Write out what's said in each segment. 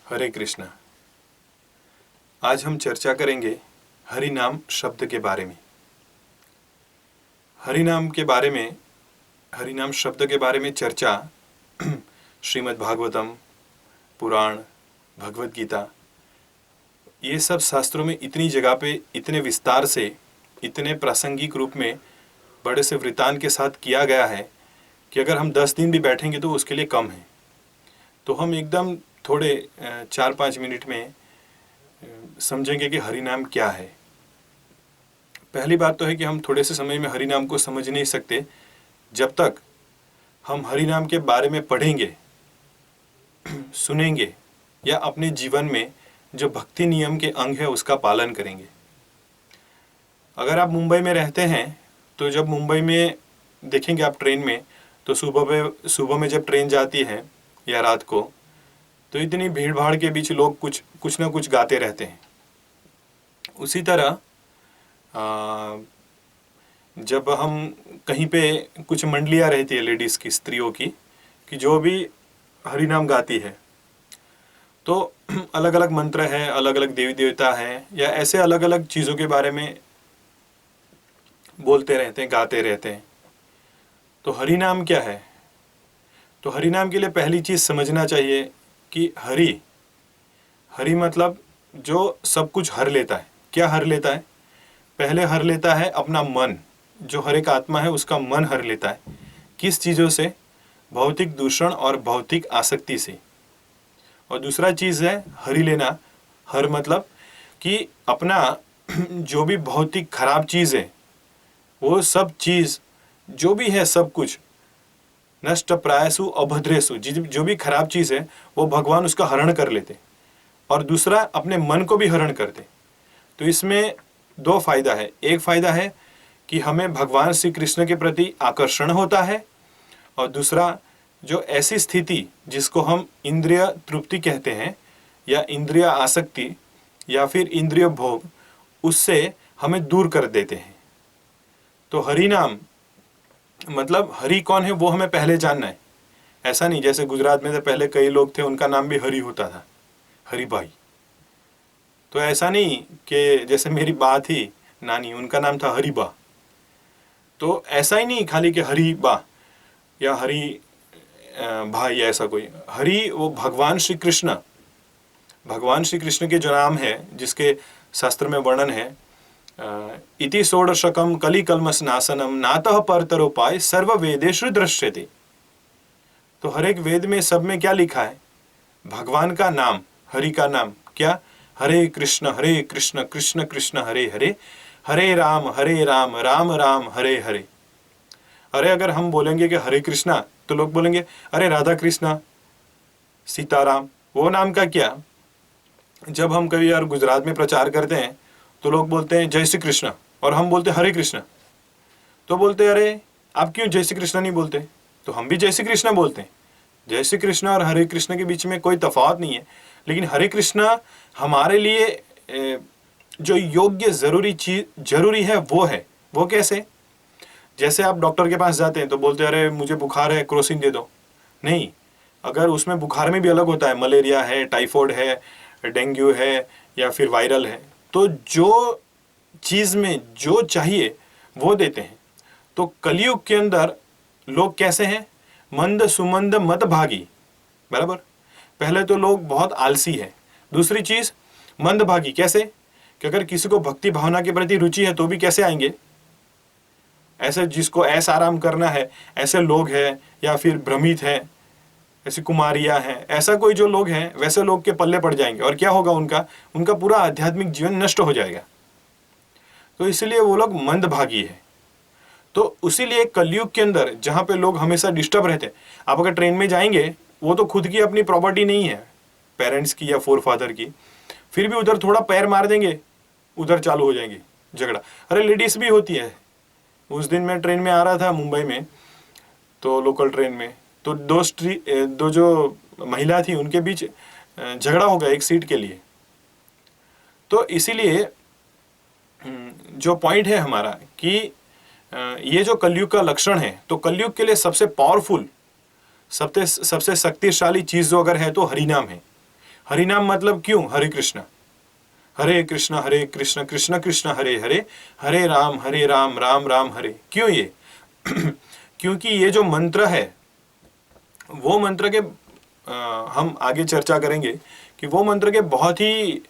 हरे कृष्णा। आज हम चर्चा करेंगे हरि नाम शब्द के बारे में। हरि नाम शब्द के बारे में चर्चा श्रीमद् भागवतम, पुराण, भगवत गीता, ये सब शास्त्रों में इतनी जगह पे इतने विस्तार से, इतने प्रासंगिक रूप में बड़े से वृतांत के साथ किया गया है कि अगर हम 10 दिन भी बैठेंगे तो उसके लिए कम है। तो हम एकदम थोड़े 4-5 मिनट में समझेंगे कि हरि नाम क्या है। पहली बात तो है कि हम थोड़े से समय में हरि नाम को समझ नहीं सकते जब तक हम हरि नाम के बारे में पढ़ेंगे, सुनेंगे या अपने जीवन में जो भक्ति नियम के अंग है उसका पालन करेंगे। अगर आप मुंबई में रहते हैं तो जब मुंबई में देखेंगे आप ट्रेन में, तो सुबह में जब ट्रेन जाती है या रात को, तो इतनी भीड़ भाड़ के बीच लोग कुछ ना कुछ गाते रहते हैं। उसी तरह जब हम कहीं पे कुछ मंडलियाँ रहती है लेडीज़ की, स्त्रियों की, कि जो भी हरि नाम गाती है, तो अलग अलग मंत्र है, अलग अलग देवी देवता हैं, या ऐसे अलग अलग चीज़ों के बारे में बोलते रहते हैं, गाते रहते हैं। तो हरि नाम क्या है? तो हरि नाम के लिए पहली चीज़ समझना चाहिए कि हरि मतलब जो सब कुछ हर लेता है। क्या हर लेता है? पहले हर लेता है अपना मन, जो हर एक आत्मा है उसका मन हर लेता है। किस चीज़ों से? भौतिक दूषण और भौतिक आसक्ति से। और दूसरा चीज़ है हरि लेना। हर मतलब कि अपना जो भी भौतिक खराब चीज़ है, वो सब चीज़ जो भी है, सब कुछ नष्ट प्रायसु अभद्रेसु, जो भी खराब चीज़ है वो भगवान उसका हरण कर लेते, और दूसरा अपने मन को भी हरण करते। तो इसमें 2 फायदा है। एक फ़ायदा है कि हमें भगवान श्री कृष्ण के प्रति आकर्षण होता है, और दूसरा जो ऐसी स्थिति जिसको हम इंद्रिय तृप्ति कहते हैं, या इंद्रिय आसक्ति, या फिर इंद्रिय भोग, उससे हमें दूर कर देते हैं। तो हरि नाम मतलब हरि कौन है वो हमें पहले जानना है। ऐसा नहीं जैसे गुजरात में से पहले कई लोग थे, उनका नाम भी हरि होता था, हरि भाई। तो ऐसा नहीं कि जैसे मेरी बा थी नानी, उनका नाम था हरि बा। तो ऐसा ही नहीं खाली कि हरि बा या हरि भाई, ऐसा कोई। हरि वो भगवान श्री कृष्ण के जो नाम है, जिसके शास्त्र में वर्णन है, इति षोडशकम कली कलमस नाशनम नातः परतरोपाय सर्व वेदेषु दृश्यते। तो हर एक वेद में, सब में क्या लिखा है? भगवान का नाम, हरि का नाम। क्या? हरे कृष्ण कृष्ण कृष्ण हरे हरे, हरे राम राम राम हरे हरे। अरे अगर हम बोलेंगे कि हरे कृष्णा, तो लोग बोलेंगे अरे राधा कृष्णा, सीताराम, वो नाम का क्या? जब हम कभी यार गुजरात में प्रचार करते हैं तो लोग बोलते हैं जय श्री कृष्ण, और हम बोलते हैं हरे कृष्ण। तो बोलते अरे आप क्यों जय श्री कृष्ण नहीं बोलते? तो हम भी जय श्री कृष्ण बोलते हैं। जय श्री कृष्ण और हरे कृष्ण के बीच में कोई तफावत नहीं है। लेकिन हरे कृष्ण हमारे लिए जो योग्य जरूरी है वो है। वो कैसे? जैसे आप डॉक्टर के पास जाते हैं तो बोलते हैं अरे मुझे बुखार है, क्रोसिन दे दो। नहीं, अगर उसमें बुखार में भी अलग होता है, मलेरिया है, टाइफाइड है, डेंगू है, या फिर वायरल है, तो जो चीज़ में जो चाहिए वो देते हैं। तो कलयुग के अंदर लोग कैसे हैं? मंद सुमंद मत भागी, बराबर। पहले तो लोग बहुत आलसी है। दूसरी चीज़ मंद भागी कैसे? कि अगर किसी को भक्ति भावना के प्रति रुचि है तो भी कैसे आएंगे? ऐसे जिसको ऐसा आराम करना है, ऐसे लोग हैं, या फिर भ्रमित है, ऐसी कुमारियां हैं, ऐसा कोई जो लोग हैं, वैसे लोग के पल्ले पड़ जाएंगे। और क्या होगा? उनका पूरा आध्यात्मिक जीवन नष्ट हो जाएगा। तो इसलिए वो लोग मंदभागी है। तो उसीलिए कलयुग के अंदर जहाँ पे लोग हमेशा डिस्टर्ब रहते हैं, आप अगर ट्रेन में जाएंगे, वो तो खुद की अपनी प्रॉपर्टी नहीं है, पेरेंट्स की या फोर फादर की, फिर भी उधर थोड़ा पैर मार देंगे, उधर चालू हो जाएंगे झगड़ा। अरे लेडीज़ भी होती है। उस दिन मैं ट्रेन में आ रहा था मुंबई में, तो लोकल ट्रेन में, तो दो जो महिला थी उनके बीच झगड़ा हो गया एक सीट के लिए। तो इसीलिए जो पॉइंट है हमारा कि ये जो कलयुग का लक्षण है, तो कलयुग के लिए सबसे पावरफुल, सबसे शक्तिशाली चीज़ जो अगर है तो हरिनाम है। हरि नाम मतलब क्यों हरे कृष्ण कृष्ण कृष्ण कृष्ण हरे हरे, हरे राम राम राम हरे। क्यों ये? क्योंकि ये जो मंत्र है वो मंत्र के हम आगे चर्चा करेंगे कि वो मंत्र के बहुत ही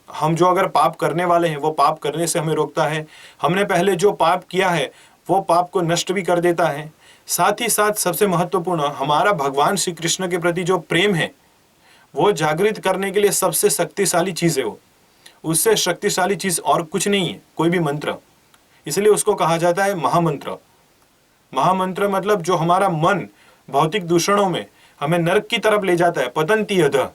हम जो अगर पाप करने वाले हैं वो पाप करने से हमें रोकता है। हमने पहले जो पाप किया है वो पाप को नष्ट भी कर देता है। साथ ही साथ सबसे महत्वपूर्ण हमारा भगवान श्री कृष्ण के प्रति जो प्रेम है वो जागृत करने के लिए सबसे शक्तिशाली चीज़ है वो। उससे शक्तिशाली चीज़ और कुछ नहीं है कोई भी मंत्र। इसलिए उसको कहा जाता है महामंत्र। महामंत्र मतलब जो हमारा मन भौतिक दूषणों में हमें नरक की तरफ ले जाता है, पतंती अधः,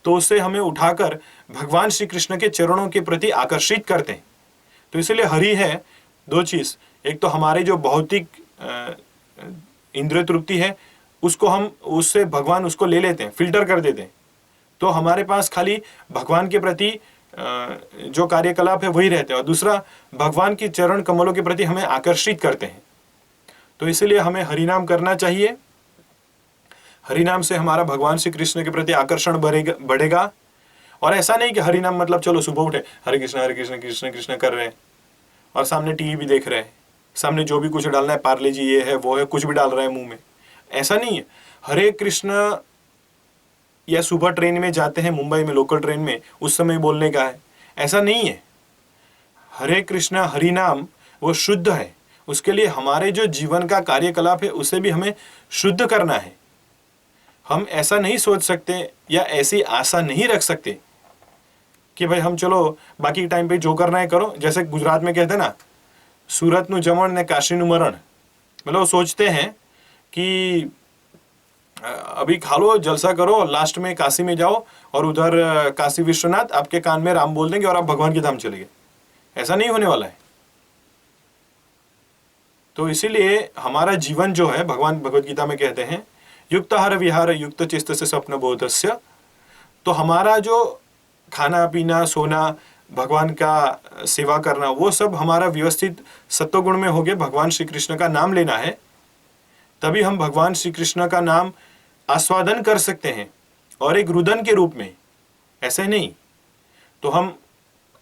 तो उससे हमें उठाकर भगवान श्री कृष्ण के चरणों के प्रति आकर्षित करते हैं। तो इसलिए हरि है दो चीज़, एक तो हमारे जो भौतिक इंद्रिय तृप्ति है उसको हम उससे भगवान उसको ले लेते हैं, फिल्टर कर देते हैं, तो हमारे पास खाली भगवान के प्रति जो कार्यकलाप है वही रहते हैं, और दूसरा भगवान की चरण कमलों के प्रति हमें आकर्षित करते हैं। तो इसलिए हमें हरिनाम करना चाहिए। हरिनाम से हमारा भगवान श्री कृष्ण के प्रति आकर्षण बढ़ेगा। और ऐसा नहीं कि हरिनाम मतलब चलो सुबह उठे हरे कृष्ण कृष्ण कृष्ण कर रहे हैं और सामने टीवी भी देख रहे हैं, सामने जो भी कुछ डालना है पार्ले जी ये है वो है कुछ भी डाल रहे हैं मुंह में, ऐसा नहीं है। हरे कृष्ण या सुबह ट्रेन में जाते हैं मुंबई में लोकल ट्रेन में उस समय बोलने का है, ऐसा नहीं है। हरे कृष्ण हरिनाम वो शुद्ध है, उसके लिए हमारे जो जीवन का कार्यकलाप है उसे भी हमें शुद्ध करना है। हम ऐसा नहीं सोच सकते या ऐसी आशा नहीं रख सकते कि भाई हम चलो बाकी टाइम पे जो करना है करो। जैसे गुजरात में कहते हैं ना, सूरत नु जमण ने काशी नु मरण, मतलब वो सोचते हैं कि अभी खा लो जलसा करो, लास्ट में काशी में जाओ और उधर काशी विश्वनाथ आपके कान में राम बोल देंगे और आप भगवान के धाम चले गए। ऐसा नहीं होने वाला है। तो इसीलिए हमारा जीवन जो है, भगवान भगवत गीता में कहते हैं युक्ताहार विहार युक्त चित्त से स्वप्न बोधस्य, तो हमारा जो खाना पीना सोना भगवान का सेवा करना वो सब हमारा व्यवस्थित सत्वगुण में हो गया, भगवान श्री कृष्ण का नाम लेना है, तभी हम भगवान श्री कृष्ण का नाम आस्वादन कर सकते हैं और एक रुदन के रूप में, ऐसे नहीं। तो हम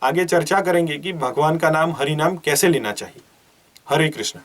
आगे चर्चा करेंगे कि भगवान का नाम हरि नाम कैसे लेना चाहिए। हरे कृष्ण।